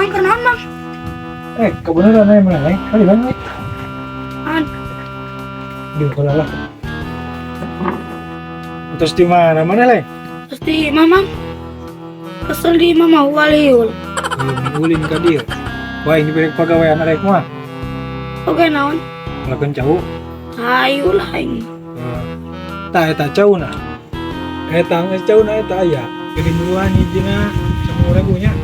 Mang kenaon Mang? Kebenaran ya mana nih? Kali banget. An, Duh, kalau lah. Terus di mana leh? terus di Mamang. Kesel di Mama Waliul. Ulin ka dia. Wah, ini balik pegawai anak mah. Oke naon? Lakukan jauh. Hayu lah ini. Tak jauh nah. Jauh na eta aya. Jadi muruan hijina semua lagunya.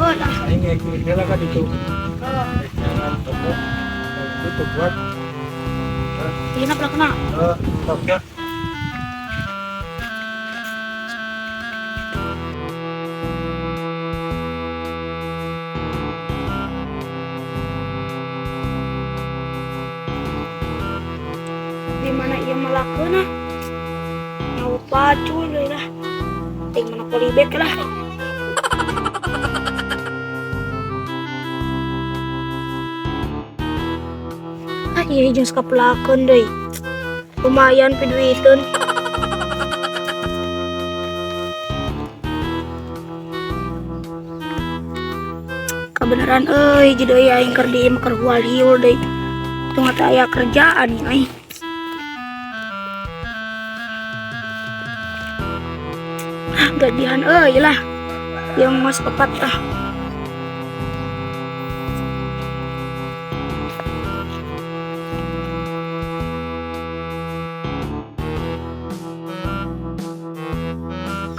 Oh lah. Ini eklinya lah kan itu. Oh, Jangan tepuk. Tutup buat. ini pula kena. Stop ya. Di mana ia melakukan? Mau pacu lah. Ting mana polybag lah. Iya jeung sakapelakeun deui. Lumayan piduiteun. Kebenaran jadi euy aing keur di keur waliul deui. Teu teh aya kerjaan nih. Gajian euy lah. Yang mas tepat ah.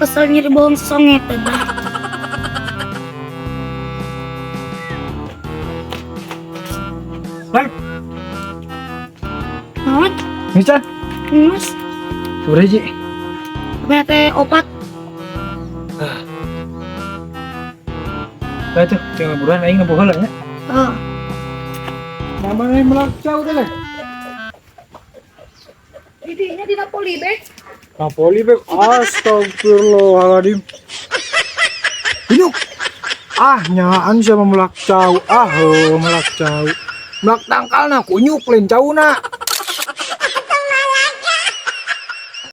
Kesel nyari bawang sesonget dah. Lan, Naon? Mican. Mas, Sore ji. apa teh opat? Lah tuh, jangan buruan aing ngebok heula nya. Oh, Namanya melakcau teh leh. didinya dina polybag. Napoli beb, astagfirullahaladzim. Ini nyaan siapa melakcau, melakcau. Melak tangkal na, kunyuk lain cau na.